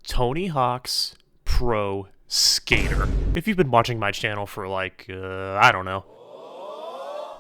Tony Hawk's Pro Skater. If you've been watching my channel for I don't know,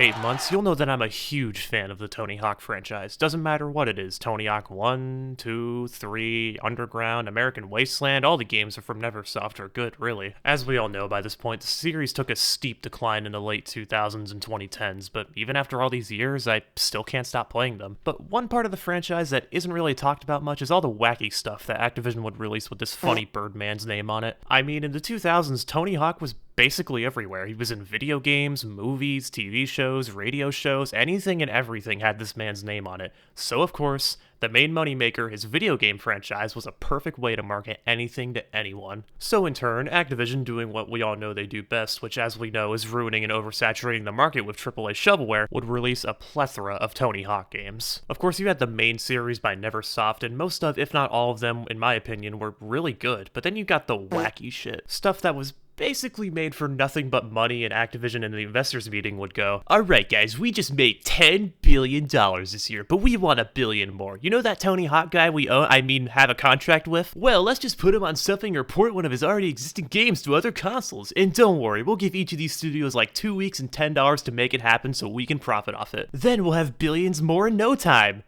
8 months, you'll know that I'm a huge fan of the Tony Hawk franchise. Doesn't matter what it is. Tony Hawk 1, 2, 3, Underground, American Wasteland, all the games are from Neversoft are good, really. As we all know by this point, the series took a steep decline in the late 2000s and 2010s, but even after all these years, I still can't stop playing them. But one part of the franchise that isn't really talked about much is all the wacky stuff that Activision would release with this funny Birdman's name on it. I mean, in the 2000s, Tony Hawk was basically everywhere. He was in video games, movies, TV shows, radio shows, anything and everything had this man's name on it. So of course, the main moneymaker, his video game franchise, was a perfect way to market anything to anyone. So in turn, Activision, doing what we all know they do best, which as we know is ruining and oversaturating the market with AAA shovelware, would release a plethora of Tony Hawk games. Of course, you had the main series by Neversoft, and most of, if not all of them, in my opinion, were really good. But then you got the wacky shit. Stuff that was basically made for nothing but money, and Activision in the investors meeting would go, "Alright guys, we just made $10 billion this year, but we want $1 billion more. You know that Tony Hawk guy we have a contract with? Well, let's just put him on something or port one of his already existing games to other consoles. And don't worry, we'll give each of these studios like 2 weeks and $10 to make it happen so we can profit off it. Then we'll have billions more in no time.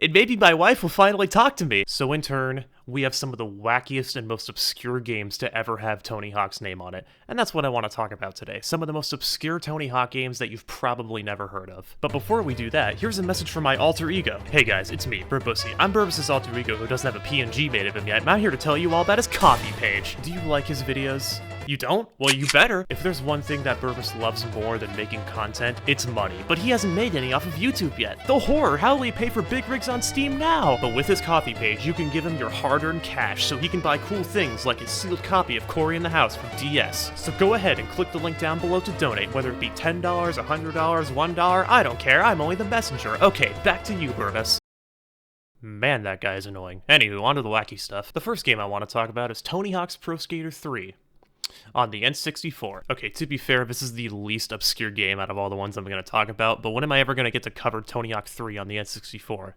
And maybe my wife will finally talk to me." So in turn, we have some of the wackiest and most obscure games to ever have Tony Hawk's name on it. And that's what I want to talk about today. Some of the most obscure Tony Hawk games that you've probably never heard of. But before we do that, here's a message from my alter ego. Hey guys, it's me, Burbussy. I'm Burbus's alter ego who doesn't have a PNG made of him yet, and I'm here to tell you all about his coffee page. Do you like his videos? You don't? Well, you better. If there's one thing that Burbus loves more than making content, it's money. But he hasn't made any off of YouTube yet. The horror! How will he pay for big rigs on Steam now? But with his coffee page, you can give him your hard-earned cash so he can buy cool things like his sealed copy of Cory in the House for DS. So go ahead and click the link down below to donate, whether it be $10, $100, $1, I don't care, I'm only the messenger. Okay, back to you, Burbus. Man, that guy is annoying. Anywho, on to the wacky stuff. The first game I want to talk about is Tony Hawk's Pro Skater 3. On the N64. Okay, to be fair, this is the least obscure game out of all the ones I'm going to talk about, but when am I ever going to get to cover Tony Hawk 3 on the N64?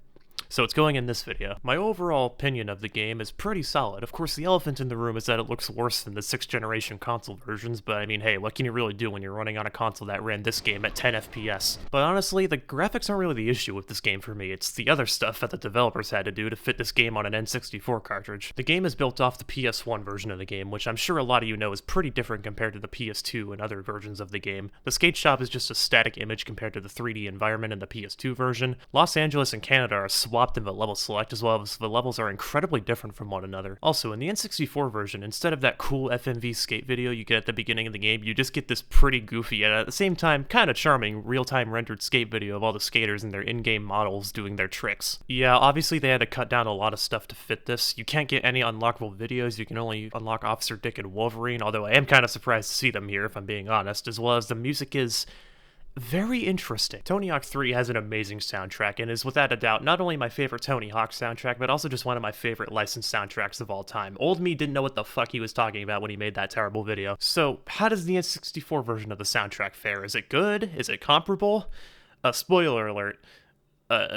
So it's going in this video. My overall opinion of the game is pretty solid. Of course, the elephant in the room is that it looks worse than the 6th generation console versions, but I mean, hey, what can you really do when you're running on a console that ran this game at 10 FPS? But honestly, the graphics aren't really the issue with this game for me. It's the other stuff that the developers had to do to fit this game on an N64 cartridge. The game is built off the PS1 version of the game, which I'm sure a lot of you know is pretty different compared to the PS2 and other versions of the game. The skate shop is just a static image compared to the 3D environment in the PS2 version. Los Angeles and Canada are swapped in the level select, as well as the levels are incredibly different from one another. Also, in the N64 version, instead of that cool FMV skate video you get at the beginning of the game, you just get this pretty goofy and at the same time kind of charming real-time rendered skate video of all the skaters and their in-game models doing their tricks. Yeah, obviously they had to cut down a lot of stuff to fit this. You can't get any unlockable videos, you can only unlock Officer Dick and Wolverine, although I am kind of surprised to see them here if I'm being honest, as well as the music is very interesting. Tony Hawk 3 has an amazing soundtrack and is without a doubt not only my favorite Tony Hawk soundtrack, but also just one of my favorite licensed soundtracks of all time. Old me didn't know what the fuck he was talking about when he made that terrible video. So, how does the N64 version of the soundtrack fare? Is it good? Is it comparable? Spoiler alert.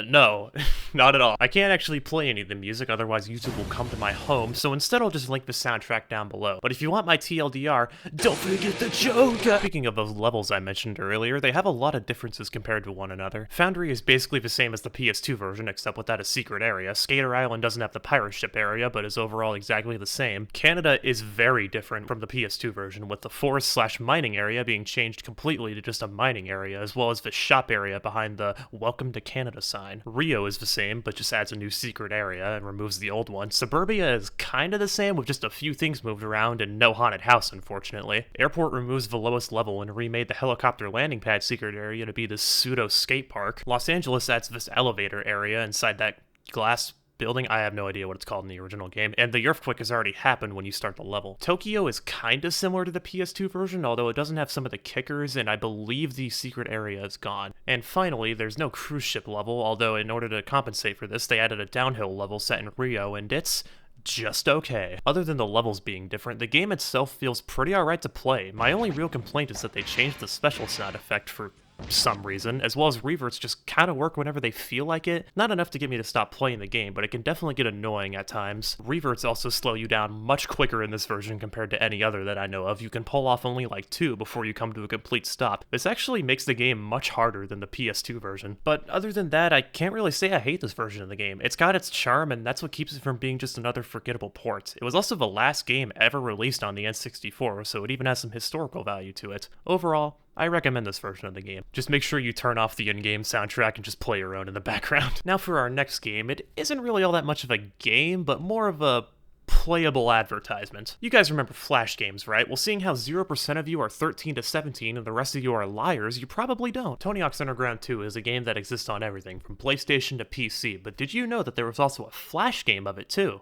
No, not at all. I can't actually play any of the music, otherwise YouTube will come to my home, so instead I'll just link the soundtrack down below. But if you want my TLDR, don't forget the Joker! Speaking of those levels I mentioned earlier, they have a lot of differences compared to one another. Foundry is basically the same as the PS2 version, except without a secret area. Skater Island doesn't have the pirate ship area, but is overall exactly the same. Canada is very different from the PS2 version, with the forest/mining area being changed completely to just a mining area, as well as the shop area behind the Welcome to Canada sign. Rio is the same, but just adds a new secret area and removes the old one. Suburbia is kinda the same, with just a few things moved around and no haunted house, unfortunately. Airport removes the lowest level and remade the helicopter landing pad secret area to be this pseudo skate park. Los Angeles adds this elevator area inside that glass building. I have no idea what it's called in the original game, and the earthquake has already happened when you start the level. Tokyo is kinda similar to the PS2 version, although it doesn't have some of the kickers, and I believe the secret area is gone. And finally, there's no cruise ship level, although in order to compensate for this, they added a downhill level set in Rio, and it's just okay. Other than the levels being different, the game itself feels pretty alright to play. My only real complaint is that they changed the special sound effect for some reason, as well as reverts just kind of work whenever they feel like it. Not enough to get me to stop playing the game, but it can definitely get annoying at times. Reverts also slow you down much quicker in this version compared to any other that I know of. You can pull off only like 2 before you come to a complete stop. This actually makes the game much harder than the PS2 version. But other than that, I can't really say I hate this version of the game. It's got its charm, and that's what keeps it from being just another forgettable port. It was also the last game ever released on the N64, so it even has some historical value to it. Overall, I recommend this version of the game. Just make sure you turn off the in-game soundtrack and just play your own in the background. Now for our next game, it isn't really all that much of a game, but more of a playable advertisement. You guys remember Flash games, right? Well, seeing how 0% of you are 13 to 17 and the rest of you are liars, you probably don't. Tony Hawk's Underground 2 is a game that exists on everything, from PlayStation to PC, but did you know that there was also a Flash game of it too?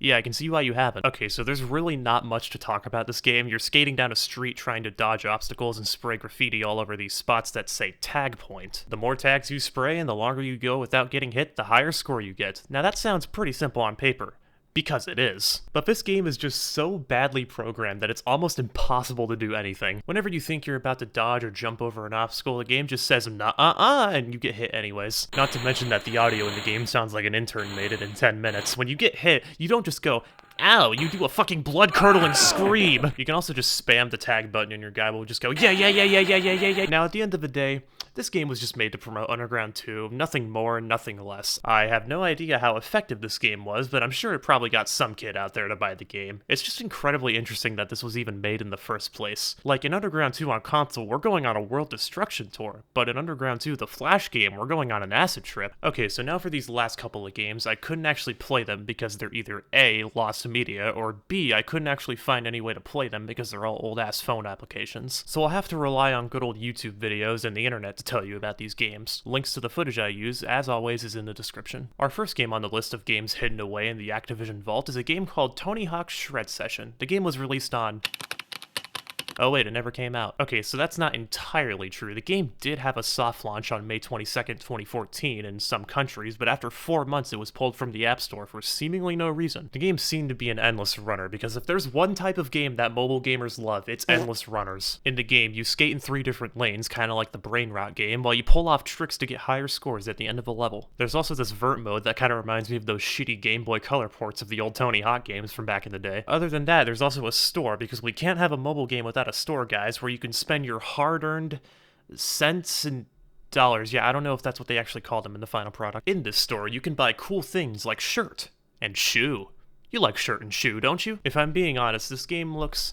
Yeah, I can see why you haven't. Okay, so there's really not much to talk about this game. You're skating down a street trying to dodge obstacles and spray graffiti all over these spots that say tag point. The more tags you spray and the longer you go without getting hit, the higher score you get. Now that sounds pretty simple on paper. Because it is. But this game is just so badly programmed that it's almost impossible to do anything. Whenever you think you're about to dodge or jump over an obstacle, the game just says nah, and you get hit anyways. Not to mention that the audio in the game sounds like an intern made it in 10 minutes. When you get hit, you don't just go, ow, you do a fucking blood-curdling scream. You can also just spam the tag button and your guy will just go, yeah. Now, at the end of the day, this game was just made to promote Underground 2, nothing more, nothing less. I have no idea how effective this game was, but I'm sure it probably got some kid out there to buy the game. It's just incredibly interesting that this was even made in the first place. Like in Underground 2 on console, we're going on a world destruction tour, but in Underground 2, the Flash game, we're going on an acid trip. Okay, so now for these last couple of games, I couldn't actually play them because they're either A, lost to media, or B, I couldn't actually find any way to play them because they're all old-ass phone applications. So I'll have to rely on good old YouTube videos and the internet to tell you about these games. Links to the footage I use, as always, is in the description. Our first game on the list of games hidden away in the Activision vault is a game called Tony Hawk's Shred Session. The game was released on... Oh wait, it never came out. Okay, so that's not entirely true. The game did have a soft launch on May 22nd, 2014 in some countries, but after 4 months it was pulled from the App Store for seemingly no reason. The game seemed to be an endless runner, because if there's one type of game that mobile gamers love, it's endless runners. In the game, you skate in 3 different lanes, kinda like the Brain Rot game, while you pull off tricks to get higher scores at the end of the level. There's also this vert mode that kinda reminds me of those shitty Game Boy Color ports of the old Tony Hawk games from back in the day. Other than that, there's also a store, because we can't have a mobile game without a store, guys, where you can spend your hard-earned cents and dollars. Yeah, I don't know if that's what they actually call them in the final product. In this store, you can buy cool things like shirt and shoe. You like shirt and shoe, don't you? If I'm being honest, this game looks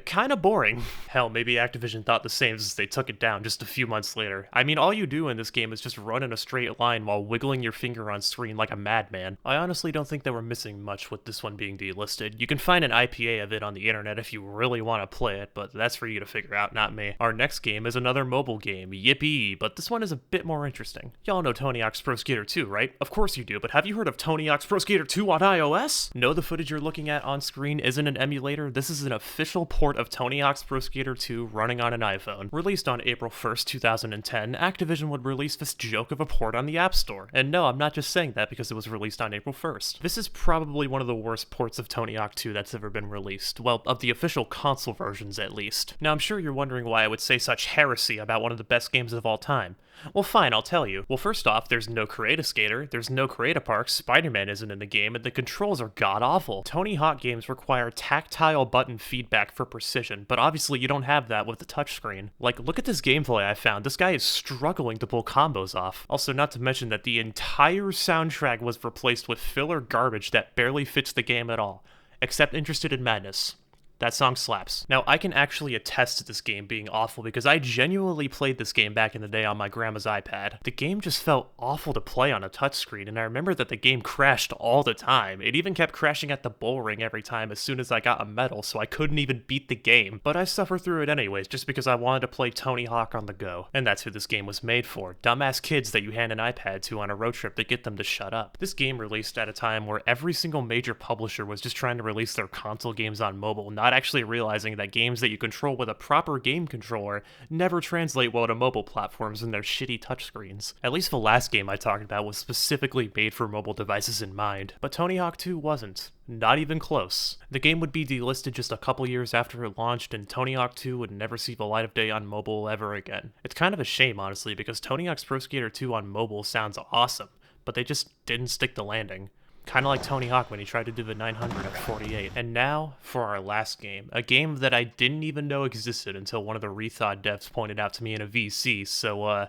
kind of boring. Hell, maybe Activision thought the same as they took it down just a few months later. I mean, all you do in this game is just run in a straight line while wiggling your finger on screen like a madman. I honestly don't think they were missing much with this one being delisted. You can find an IPA of it on the internet if you really want to play it, but that's for you to figure out, not me. Our next game is another mobile game, yippee, but this one is a bit more interesting. Y'all know Tony Hawk's Pro Skater 2, right? Of course you do, but have you heard of Tony Hawk's Pro Skater 2 on iOS? No, the footage you're looking at on screen isn't an emulator. This is an official port of Tony Hawk's Pro Skater 2 running on an iPhone. Released on April 1st, 2010, Activision would release this joke of a port on the App Store. And no, I'm not just saying that because it was released on April 1st. This is probably one of the worst ports of Tony Hawk 2 that's ever been released. Well, of the official console versions at least. Now, I'm sure you're wondering why I would say such heresy about one of the best games of all time. Well, fine, I'll tell you. Well, first off, there's no Create-A-Skater, there's no Create-A-Park, Spider-Man isn't in the game, and the controls are god-awful. Tony Hawk games require tactile button feedback for precision, but obviously you don't have that with the touchscreen. Like, look at this gameplay I found. This guy is struggling to pull combos off. Also, not to mention that the entire soundtrack was replaced with filler garbage that barely fits the game at all. Except Interested in Madness. That song slaps. Now, I can actually attest to this game being awful because I genuinely played this game back in the day on my grandma's iPad. The game just felt awful to play on a touchscreen, and I remember that the game crashed all the time. It even kept crashing at the bull ring every time as soon as I got a medal, so I couldn't even beat the game. But I suffered through it anyways, just because I wanted to play Tony Hawk on the go. And that's who this game was made for. Dumbass kids that you hand an iPad to on a road trip to get them to shut up. This game released at a time where every single major publisher was just trying to release their console games on mobile, not without actually realizing that games that you control with a proper game controller never translate well to mobile platforms and their shitty touchscreens. At least the last game I talked about was specifically made for mobile devices in mind, but Tony Hawk 2 wasn't. Not even close. The game would be delisted just a couple years after it launched, and Tony Hawk 2 would never see the light of day on mobile ever again. It's kind of a shame, honestly, because Tony Hawk's Pro Skater 2 on mobile sounds awesome, but they just didn't stick the landing. Kinda like Tony Hawk when he tried to do the 900 at 48. And now, for our last game. A game that I didn't even know existed until one of the Rethought devs pointed out to me in a VC, so,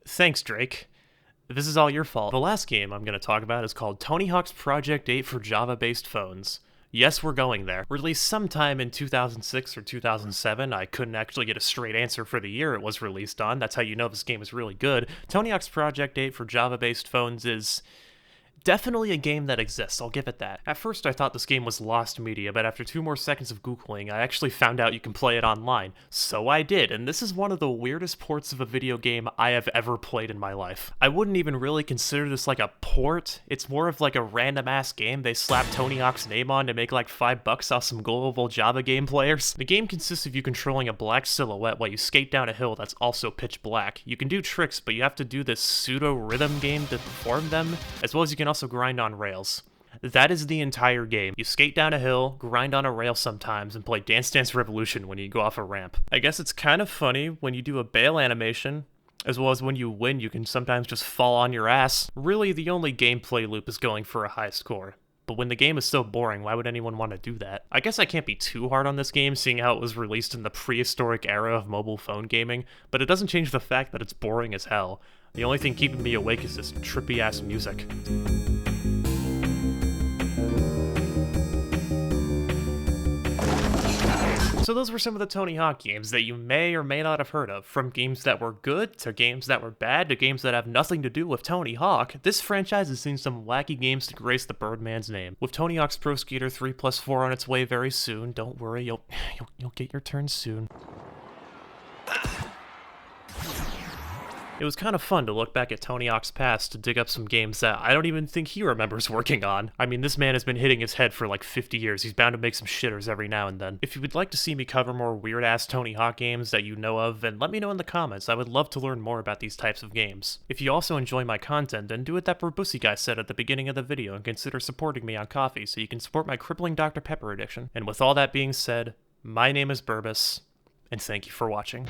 thanks, Drake. This is all your fault. The last game I'm going to talk about is called Tony Hawk's Project 8 for Java-based phones. Yes, we're going there. Released sometime in 2006 or 2007, I couldn't actually get a straight answer for the year it was released on. That's how you know this game is really good. Tony Hawk's Project 8 for Java-based phones is definitely a game that exists, I'll give it that. At first I thought this game was lost media, but after 2 more seconds of Googling, I actually found out you can play it online. So I did, and this is one of the weirdest ports of a video game I have ever played in my life. I wouldn't even really consider this like a port, it's more of like a random ass game they slapped Tony Hawk's name on to make like $5 off some gullible Java game players. The game consists of you controlling a black silhouette while you skate down a hill that's also pitch black. You can do tricks, but you have to do this pseudo rhythm game to perform them, as well as you can also grind on rails. That is the entire game. You skate down a hill, grind on a rail sometimes, and play Dance Dance Revolution when you go off a ramp. I guess it's kind of funny when you do a bail animation, as well as when you win you can sometimes just fall on your ass. Really, the only gameplay loop is going for a high score. But when the game is so boring, why would anyone want to do that? I guess I can't be too hard on this game, seeing how it was released in the prehistoric era of mobile phone gaming, but it doesn't change the fact that it's boring as hell. The only thing keeping me awake is this trippy-ass music. So those were some of the Tony Hawk games that you may or may not have heard of. From games that were good, to games that were bad, to games that have nothing to do with Tony Hawk, this franchise has seen some wacky games to grace the Birdman's name. With Tony Hawk's Pro Skater 3+4 on its way very soon, don't worry, you'll get your turn soon. It was kind of fun to look back at Tony Hawk's past to dig up some games that I don't even think he remembers working on. I mean, this man has been hitting his head for like 50 years. He's bound to make some shitters every now and then. If you would like to see me cover more weird-ass Tony Hawk games that you know of, then let me know in the comments. I would love to learn more about these types of games. If you also enjoy my content, then do what that Burbussy guy said at the beginning of the video and consider supporting me on Ko-fi so you can support my crippling Dr. Pepper addiction. And with all that being said, my name is Burbus, and thank you for watching.